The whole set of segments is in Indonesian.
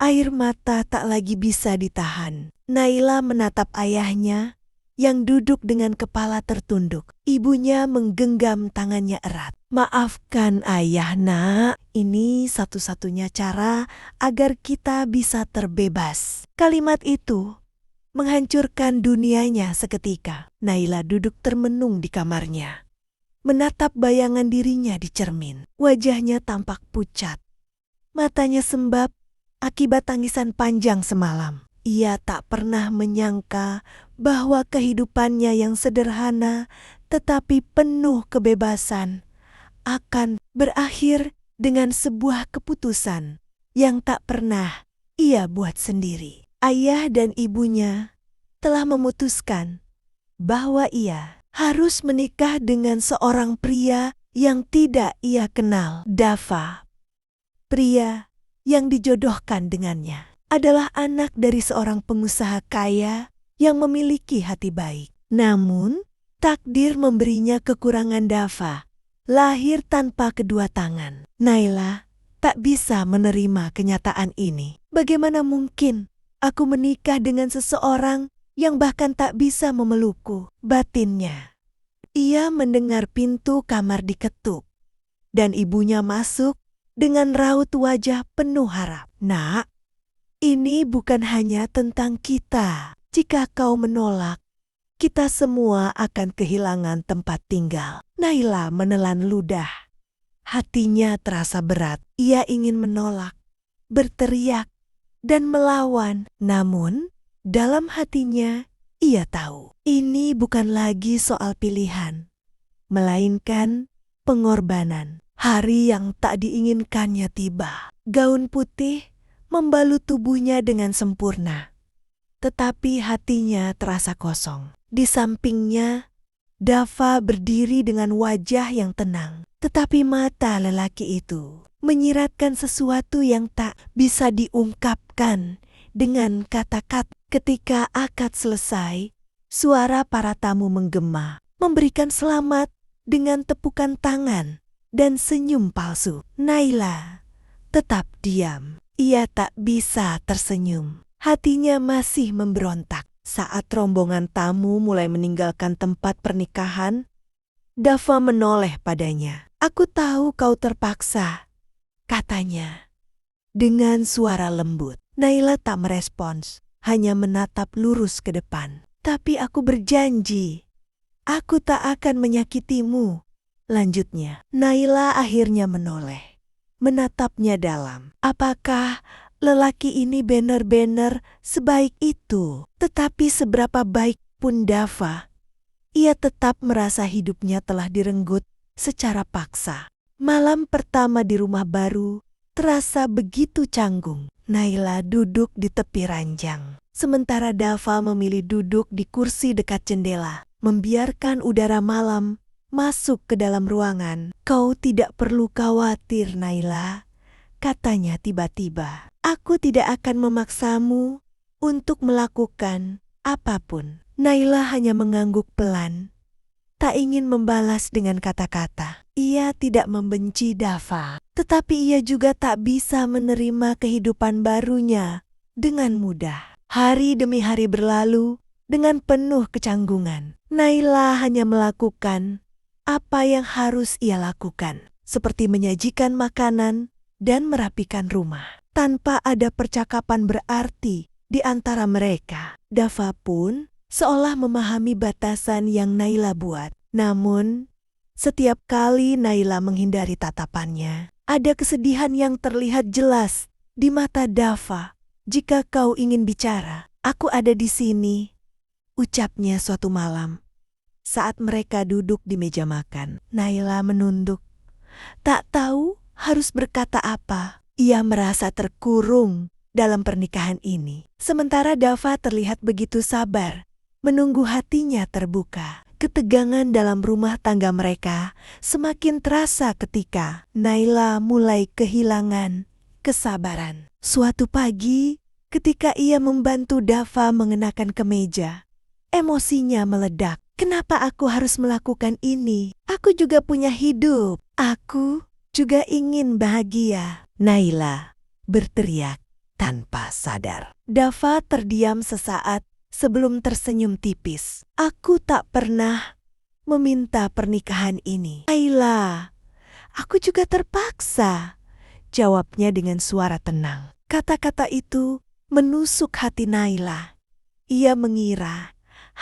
Air mata tak lagi bisa ditahan. Naila menatap ayahnya yang duduk dengan kepala tertunduk. Ibunya menggenggam tangannya erat. "Maafkan ayah, nak. Ini satu-satunya cara agar kita bisa terbebas." Kalimat itu menghancurkan dunianya seketika. Naila duduk termenung di kamarnya, menatap bayangan dirinya di cermin. Wajahnya tampak pucat, matanya sembab akibat tangisan panjang semalam. Ia tak pernah menyangka bahwa kehidupannya yang sederhana tetapi penuh kebebasan akan berakhir dengan sebuah keputusan yang tak pernah ia buat sendiri. Ayah dan ibunya telah memutuskan bahwa ia harus menikah dengan seorang pria yang tidak ia kenal. Dava, pria yang dijodohkan dengannya, adalah anak dari seorang pengusaha kaya yang memiliki hati baik. Namun, takdir memberinya kekurangan. Dava lahir tanpa kedua tangan. Naila tak bisa menerima kenyataan ini. Bagaimana mungkin aku menikah dengan seseorang yang bahkan tak bisa memelukku? Batinnya. Ia mendengar pintu kamar diketuk dan ibunya masuk dengan raut wajah penuh harap. "Nak, ini bukan hanya tentang kita. Jika kau menolak, kita semua akan kehilangan tempat tinggal." Naila menelan ludah. Hatinya terasa berat. Ia ingin menolak, berteriak, dan melawan. Namun, dalam hatinya, ia tahu ini bukan lagi soal pilihan, melainkan pengorbanan. Hari yang tak diinginkannya tiba. Gaun putih membalut tubuhnya dengan sempurna, tetapi hatinya terasa kosong. Di sampingnya, Dava berdiri dengan wajah yang tenang, tetapi mata lelaki itu menyiratkan sesuatu yang tak bisa diungkapkan dengan kata-kata. Ketika akad selesai, suara para tamu menggema, memberikan selamat dengan tepukan tangan dan senyum palsu. Naila tetap diam. Ia tak bisa tersenyum. Hatinya masih memberontak. Saat rombongan tamu mulai meninggalkan tempat pernikahan, Dava menoleh padanya. "Aku tahu kau terpaksa," katanya dengan suara lembut. Naila tak merespons, hanya menatap lurus ke depan. "Tapi aku berjanji, aku tak akan menyakitimu," lanjutnya. Naila akhirnya menoleh, menatapnya dalam. Apakah lelaki ini benar-benar sebaik itu? Tetapi seberapa baik pun Dava, ia tetap merasa hidupnya telah direnggut secara paksa. Malam pertama di rumah baru terasa begitu canggung. Naila duduk di tepi ranjang, sementara Dava memilih duduk di kursi dekat jendela, membiarkan udara malam masuk ke dalam ruangan. "Kau tidak perlu khawatir, Naila," katanya tiba-tiba. "Aku tidak akan memaksamu untuk melakukan apapun." Naila hanya mengangguk pelan, tak ingin membalas dengan kata-kata. Ia tidak membenci Dava, tetapi ia juga tak bisa menerima kehidupan barunya dengan mudah. Hari demi hari berlalu dengan penuh kecanggungan. Naila hanya melakukan apa yang harus ia lakukan, seperti menyajikan makanan dan merapikan rumah, tanpa ada percakapan berarti di antara mereka. Dava pun seolah memahami batasan yang Naila buat. Namun, setiap kali Naila menghindari tatapannya, ada kesedihan yang terlihat jelas di mata Dava. "Jika kau ingin bicara, aku ada di sini," ucapnya suatu malam saat mereka duduk di meja makan. Naila menunduk, tak tahu harus berkata apa. Ia merasa terkurung dalam pernikahan ini, sementara Dava terlihat begitu sabar menunggu hatinya terbuka. Ketegangan dalam rumah tangga mereka semakin terasa ketika Naila mulai kehilangan kesabaran. Suatu pagi, ketika ia membantu Dava mengenakan kemeja, emosinya meledak. "Kenapa aku harus melakukan ini? Aku juga punya hidup. Aku juga ingin bahagia," Naila berteriak. tanpa sadar. Dava terdiam sesaat sebelum tersenyum tipis. Aku tak pernah meminta pernikahan ini. Naila, aku juga terpaksa, jawabnya dengan suara tenang. Kata-kata itu menusuk hati Naila. Ia mengira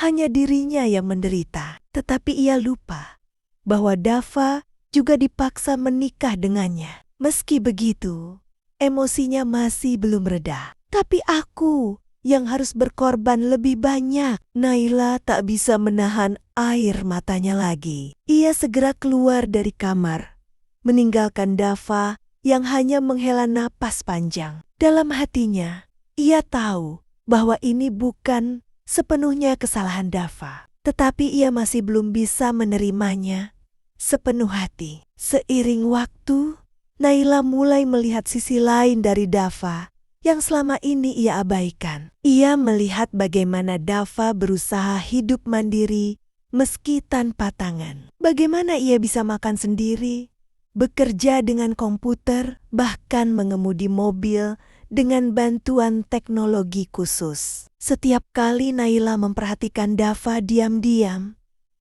hanya dirinya yang menderita, tetapi ia lupa bahwa Dava juga dipaksa menikah dengannya. Meski begitu, emosinya masih belum reda. Tapi aku yang harus berkorban lebih banyak. Naila tak bisa menahan air matanya lagi. Ia segera keluar dari kamar, meninggalkan Dava yang hanya menghela napas panjang. Dalam hatinya, ia tahu bahwa ini bukan sepenuhnya kesalahan Dava, tetapi ia masih belum bisa menerimanya sepenuh hati. Seiring waktu, Naila mulai melihat sisi lain dari Dava yang selama ini ia abaikan. Ia melihat bagaimana Dava berusaha hidup mandiri meski tanpa tangan. Bagaimana ia bisa makan sendiri, bekerja dengan komputer, bahkan mengemudi mobil dengan bantuan teknologi khusus. Setiap kali Naila memperhatikan Dava diam-diam,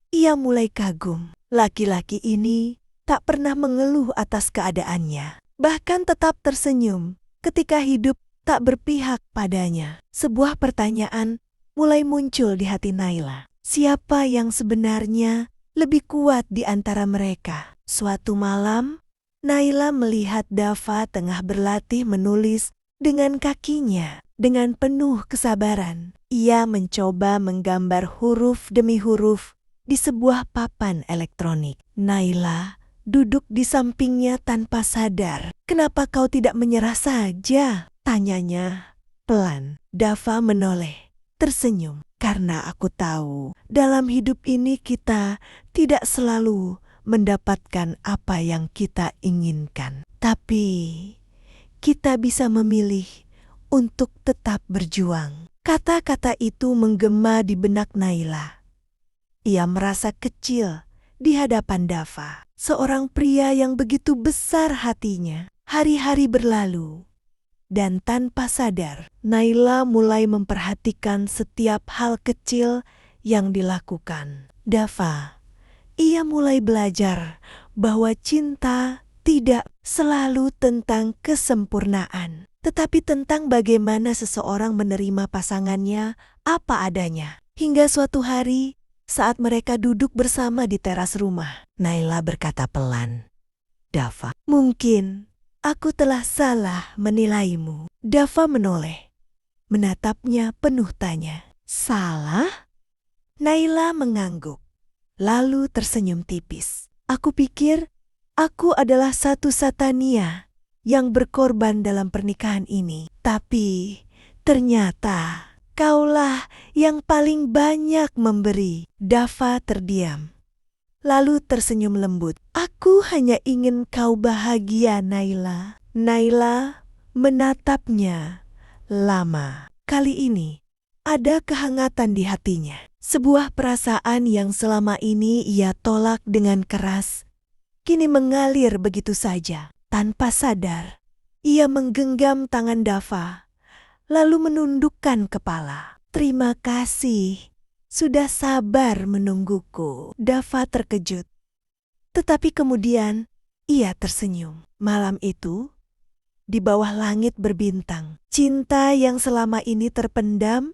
ia mulai kagum. Laki-laki ini tak pernah mengeluh atas keadaannya, bahkan tetap tersenyum ketika hidup tak berpihak padanya. Sebuah pertanyaan mulai muncul di hati Naila. Siapa yang sebenarnya lebih kuat di antara mereka? Suatu malam, Naila melihat Dava tengah berlatih menulis dengan kakinya. Dengan penuh kesabaran, ia mencoba menggambar huruf demi huruf di sebuah papan elektronik. Naila duduk di sampingnya tanpa sadar. "Kenapa kau tidak menyerah saja?" tanyanya pelan. Dava menoleh, tersenyum. "Karena aku tahu dalam hidup ini kita tidak selalu mendapatkan apa yang kita inginkan. Tapi kita bisa memilih untuk tetap berjuang." Kata-kata itu menggema di benak Naila. Ia merasa kecil di hadapan Dava, seorang pria yang begitu besar hatinya. Hari-hari berlalu, dan tanpa sadar, Naila mulai memperhatikan setiap hal kecil yang dilakukan Dava. Ia mulai belajar bahwa cinta tidak selalu tentang kesempurnaan, tetapi tentang bagaimana seseorang menerima pasangannya apa adanya. Hingga suatu hari, saat mereka duduk bersama di teras rumah, Naila berkata pelan, "Dava, mungkin aku telah salah menilaimu." Dava menoleh, menatapnya penuh tanya. "Salah?" Naila mengangguk, lalu tersenyum tipis. "Aku pikir aku adalah satu Satania yang berkorban dalam pernikahan ini. Tapi ternyata kaulah yang paling banyak memberi." Dava terdiam, lalu tersenyum lembut. "Aku hanya ingin kau bahagia, Naila." Naila menatapnya lama. Kali ini ada kehangatan di hatinya. Sebuah perasaan yang selama ini ia tolak dengan keras, kini mengalir begitu saja. Tanpa sadar, ia menggenggam tangan Dava, lalu menundukkan kepala. "Terima kasih, sudah sabar menungguku." Dava terkejut, tetapi kemudian ia tersenyum. Malam itu, di bawah langit berbintang, cinta yang selama ini terpendam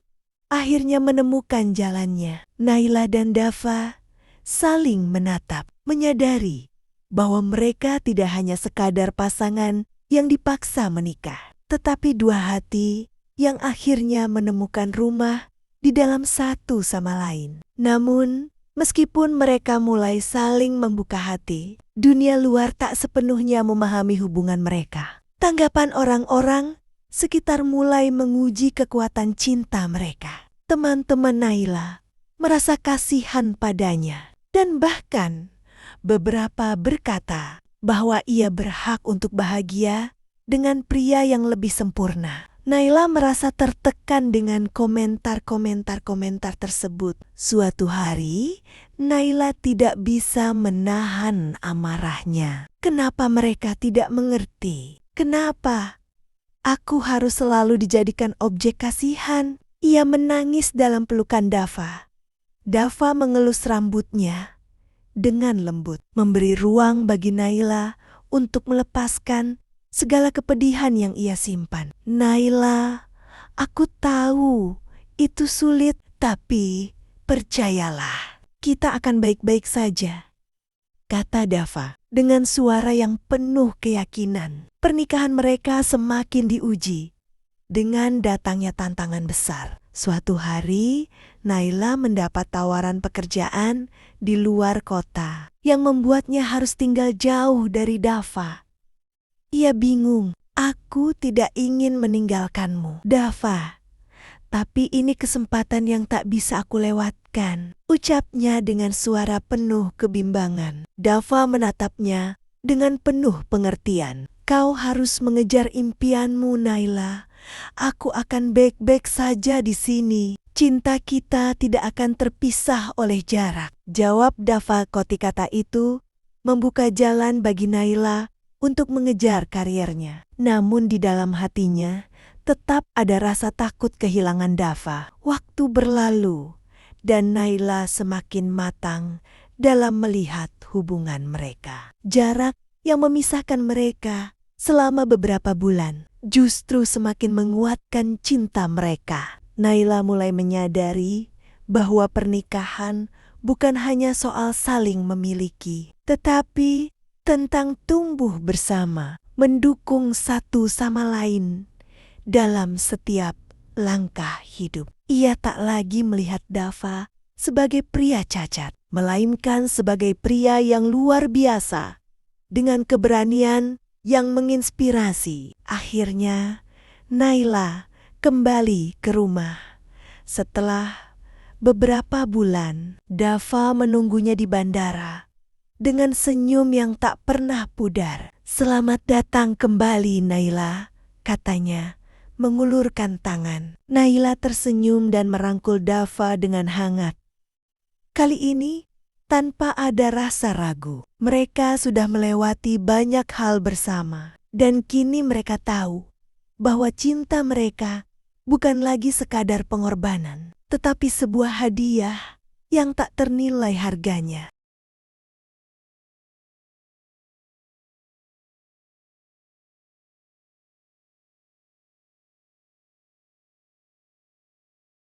akhirnya menemukan jalannya. Naila dan Dava saling menatap, menyadari bahwa mereka tidak hanya sekadar pasangan yang dipaksa menikah, tetapi dua hati yang akhirnya menemukan rumah di dalam satu sama lain. Namun, meskipun mereka mulai saling membuka hati, dunia luar tak sepenuhnya memahami hubungan mereka. Tanggapan orang-orang sekitar mulai menguji kekuatan cinta mereka. Teman-teman Naila merasa kasihan padanya, dan bahkan beberapa berkata bahwa ia berhak untuk bahagia dengan pria yang lebih sempurna. Naila merasa tertekan dengan komentar-komentar tersebut. Suatu hari, Naila tidak bisa menahan amarahnya. Kenapa mereka tidak mengerti? Kenapa Aku harus selalu dijadikan objek kasihan. Ia menangis dalam pelukan Dava. Dava mengelus rambutnya dengan lembut, memberi ruang bagi Naila untuk melepaskan segala kepedihan yang ia simpan. Naila, aku tahu itu sulit, tapi percayalah, kita akan baik-baik saja, kata Dava dengan suara yang penuh keyakinan. Pernikahan mereka semakin diuji dengan datangnya tantangan besar. Suatu hari, Naila mendapat tawaran pekerjaan di luar kota yang membuatnya harus tinggal jauh dari Dava. Ia bingung. Aku tidak ingin meninggalkanmu, Dava. Tapi ini kesempatan yang tak bisa aku lewatkan, ucapnya dengan suara penuh kebimbangan. Dava menatapnya dengan penuh pengertian. Kau harus mengejar impianmu, Naila. Aku akan baik-baik saja di sini. Cinta kita tidak akan terpisah oleh jarak, jawab Dava. Kata itu membuka jalan bagi Naila untuk mengejar karirnya. Namun di dalam hatinya tetap ada rasa takut kehilangan Dava. Waktu berlalu dan Naila semakin matang dalam melihat hubungan mereka. Jarak yang memisahkan mereka selama beberapa bulan justru semakin menguatkan cinta mereka. Naila mulai menyadari bahwa pernikahan bukan hanya soal saling memiliki, tetapi tentang tumbuh bersama, mendukung satu sama lain dalam setiap langkah hidup. Ia tak lagi melihat Dava sebagai pria cacat, melainkan sebagai pria yang luar biasa dengan keberanian yang menginspirasi. Akhirnya, Naila kembali ke rumah. Setelah beberapa bulan, Dava menunggunya di bandara dengan senyum yang tak pernah pudar. Selamat datang kembali, Naila, katanya, mengulurkan tangan. Naila tersenyum dan merangkul Dava dengan hangat. Kali ini, tanpa ada rasa ragu, mereka sudah melewati banyak hal bersama. Dan kini mereka tahu bahwa cinta mereka bukan lagi sekadar pengorbanan, tetapi sebuah hadiah yang tak ternilai harganya.